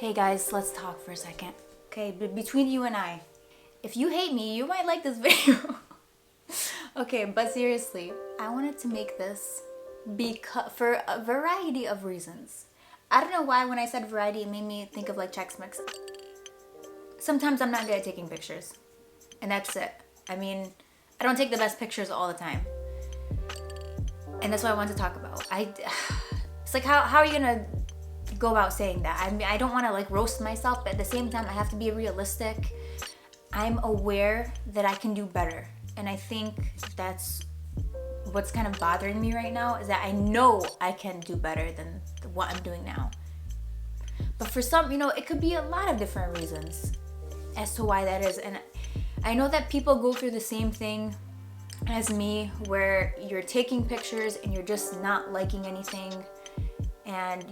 Hey guys, let's talk for a second. Okay, between you and I, if you hate me, you might like this video. Okay, but seriously, I wanted to make this for a variety of reasons. I don't know why when I said variety, it made me think of like Chex Mix. Sometimes I'm not good at taking pictures, and that's it. I mean, I don't take the best pictures all the time. And that's what I wanted to talk about. It's like, how are you gonna go about saying that? I mean, I don't want to like roast myself, but at the same time, I have to be realistic. I'm aware that I can do better. And I think that's what's kind of bothering me right now, is that I know I can do better than what I'm doing now. But for some, it could be a lot of different reasons as to why that is. And I know that people go through the same thing as me, where you're taking pictures and you're just not liking anything. And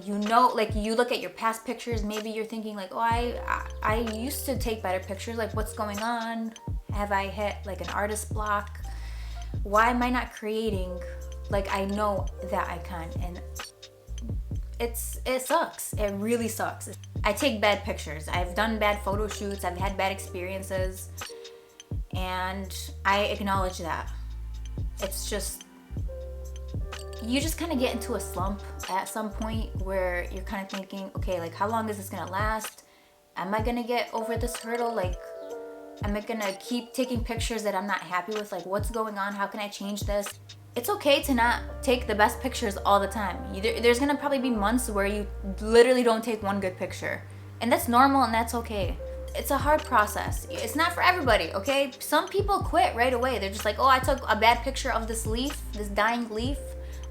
like you look at your past pictures, maybe you're thinking like, oh, I used to take better pictures. Like, what's going on? Have I hit like an artist block? Why am I not creating like I know that I can? And it sucks. It really sucks. I take bad pictures. I've done bad photo shoots. I've had bad experiences. And I acknowledge that. It's just, you just kind of get into a slump at some point where you're kind of thinking, okay, like how long is this gonna last? Am I gonna get over this hurdle? Like, am I gonna keep taking pictures that I'm not happy with? Like, what's going on? How can I change this? It's okay to not take the best pictures all the time. There's gonna probably be months where you literally don't take one good picture. And that's normal and that's okay. It's a hard process. It's not for everybody, okay? Some people quit right away. They're just like, oh, I took a bad picture of this leaf, this dying leaf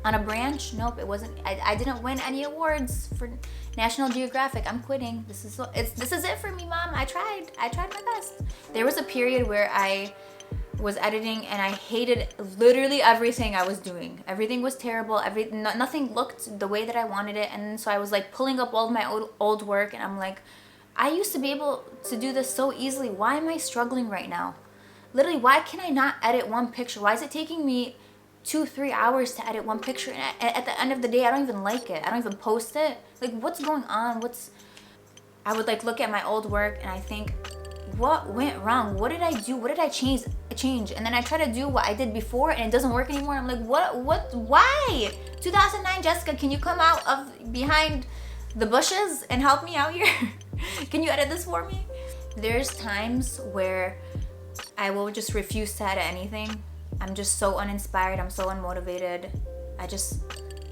on a branch. Nope, it wasn't. I didn't win any awards for National Geographic. I'm quitting. This is it for me, Mom. I tried my best. There was a period where I was editing and I hated literally everything I was doing. Everything was terrible. Nothing looked the way that I wanted it. And so I was like pulling up all of my old work, and I'm like, I used to be able to do this so easily. Why am I struggling right now? Literally, why can I not edit one picture? Why is it taking me 2-3 hours to edit one picture, and at the end of the day I don't even like it? I don't even post it. Like, what's going on? I would like look at my old work and I think, what went wrong? What did I do? What did I change? And then I try to do what I did before and it doesn't work anymore. I'm like, why? 2009 Jessica, can you come out of behind the bushes and help me out here? Can you edit this for me? There's times where I will just refuse to edit anything. I'm just so uninspired. I'm so unmotivated. I just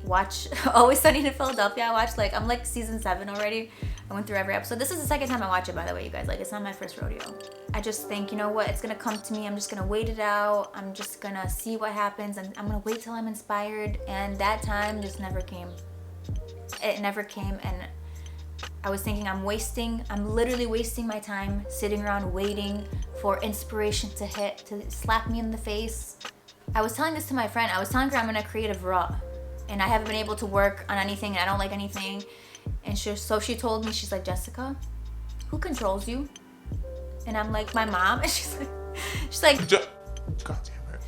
watch Always Sunny in Philadelphia. I'm like season 7 already. I went through every episode. This is the second time I watch it, by the way, you guys. Like, it's not my first rodeo. I just think, you know what? It's gonna come to me. I'm just gonna wait it out. I'm just gonna see what happens, and I'm gonna wait till I'm inspired. And that time just never came. It never came, and I was thinking I'm literally wasting my time sitting around waiting for inspiration to slap me in the face. I was telling this to my friend. I was telling her I'm in a creative rut and I haven't been able to work on anything and I don't like anything. And so she told me, she's like, Jessica, who controls you? And I'm like, my mom. And she's like, God damn it.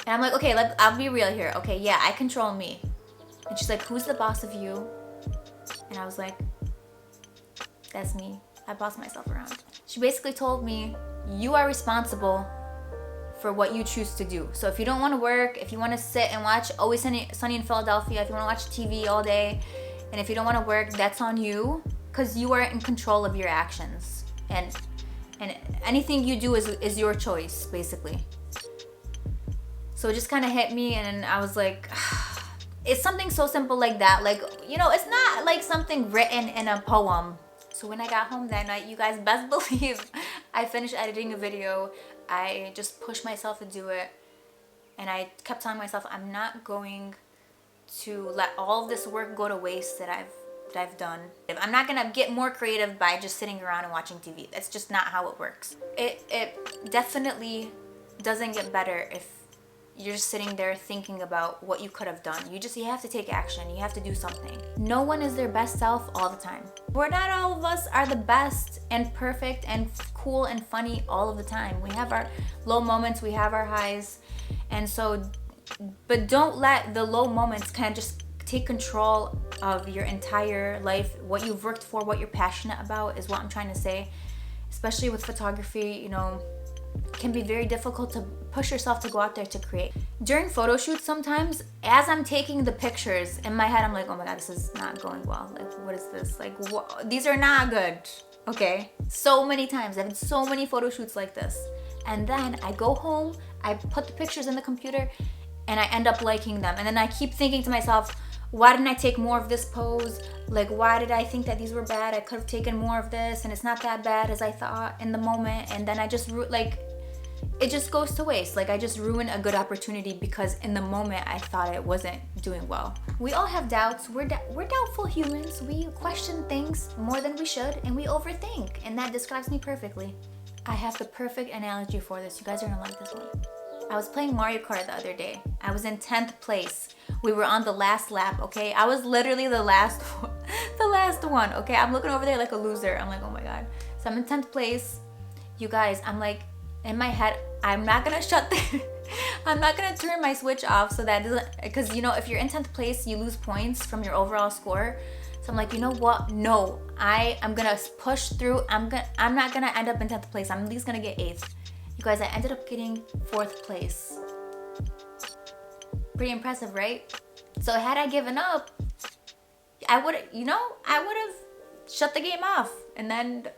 And I'm like, okay, I'll be real here. Okay, yeah, I control me. And she's like, who's the boss of you? And I was like, that's me. I boss myself around. She basically told me, you are responsible for what you choose to do. So if you don't want to work, if you want to sit and watch Always Sunny in Philadelphia, if you want to watch TV all day, and if you don't want to work, that's on you, because you are in control of your actions. And anything you do is your choice, basically. So it just kind of hit me, and I was like, it's something so simple like that. Like, it's not like something written in a poem. So when I got home that night, you guys best believe I finished editing a video. I just pushed myself to do it. And I kept telling myself, I'm not going to let all of this work go to waste that I've done. I'm not gonna get more creative by just sitting around and watching TV. That's just not how it works. It definitely doesn't get better if you're just sitting there thinking about what you could have done. You have to take action. You have to do something. No one is their best self all the time. Not all of us are the best and perfect and cool and funny all of the time. We have our low moments, we have our highs. And so, but don't let the low moments kind of just take control of your entire life. What you've worked for, what you're passionate about is what I'm trying to say. Especially with photography, you know, it can be very difficult to push yourself to go out there to create. During photo shoots sometimes, as I'm taking the pictures, in my head I'm like, oh my god, this is not going well. Like, what is this? Like, these are not good. Okay? So many times. I've had so many photo shoots like this. And then I go home, I put the pictures in the computer, and I end up liking them. And then I keep thinking to myself, why didn't I take more of this pose? Like, why did I think that these were bad? I could have taken more of this, and it's not that bad as I thought in the moment. And then I just, like, it just goes to waste. Like, I just ruined a good opportunity because in the moment I thought it wasn't doing well. We all have doubts. We're doubtful humans. We question things more than we should, and we overthink. And that describes me perfectly. I have the perfect analogy for this. You guys are gonna like this one. I was playing Mario Kart the other day. I was in 10th place. We were on the last lap, okay? I was literally the last one, okay? I'm looking over there like a loser. I'm like, oh my god. So I'm in 10th place. You guys, I'm like, in my head, I'm not gonna I'm not gonna turn my switch off so that doesn't, because you know, if you're in 10th place, you lose points from your overall score. So I'm like, you know what? No, I'm gonna push through. I'm not gonna end up in 10th place. I'm at least gonna get 8th. You guys, I ended up getting 4th place. Pretty impressive, right? So had I given up, I would have shut the game off, and then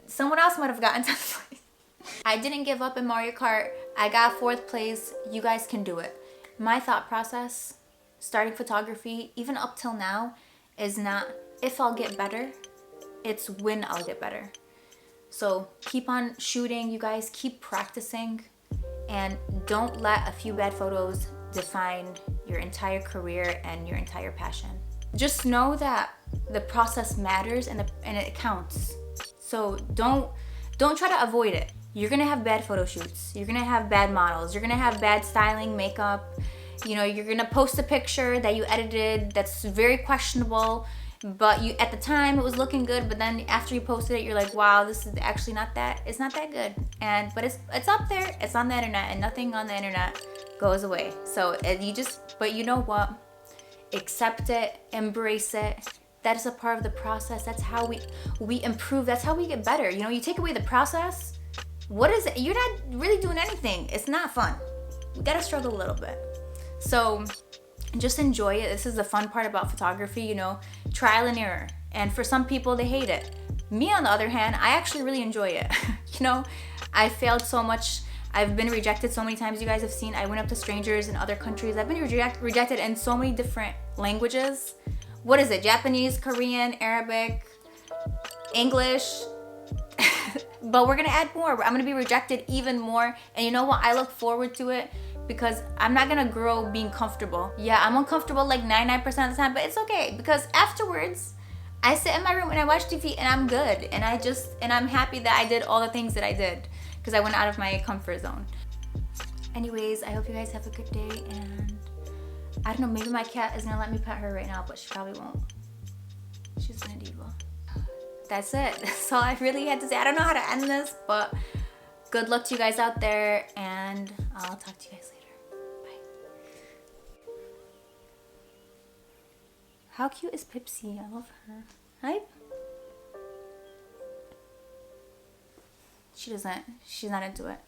someone else might have gotten 10th place. I didn't give up in Mario Kart. I got 4th place. You guys can do it. My thought process, starting photography, even up till now, is not if I'll get better, it's when I'll get better. So keep on shooting, you guys, keep practicing, and don't let a few bad photos define your entire career and your entire passion. Just know that the process matters and it counts. So don't try to avoid it. You're gonna have bad photo shoots. You're gonna have bad models. You're gonna have bad styling, makeup. You know, you're gonna post a picture that you edited that's very questionable, but you at the time it was looking good, but then after you posted it, you're like, wow, this is actually not that good. But it's up there. It's on the internet, and nothing on the internet goes away. So but you know what? Accept it, embrace it. That is a part of the process. That's how we improve. That's how we get better. You know, you take away the process. What is it? You're not really doing anything. It's not fun. We gotta struggle a little bit. So just enjoy it. This is the fun part about photography, you know, trial and error. And for some people, they hate it. Me, on the other hand, I actually really enjoy it. You know, I failed so much. I've been rejected so many times. You guys have seen, I went up to strangers in other countries. I've been rejected in so many different languages. What is it? Japanese, Korean, Arabic, English. But we're gonna add more. I'm gonna be rejected even more. And you know what? I look forward to it because I'm not gonna grow being comfortable. Yeah, I'm uncomfortable like 99% of the time, but it's okay because afterwards, I sit in my room and I watch TV and I'm good. And I'm happy that I did all the things that I did because I went out of my comfort zone. Anyways, I hope you guys have a good day, and I don't know, maybe my cat is gonna let me pet her right now, but she probably won't. She's an diva. That's it. That's all I really had to say. I don't know how to end this, but good luck to you guys out there, and I'll talk to you guys later. Bye. How cute is Pipsy? I love her. Hi. She's not into it.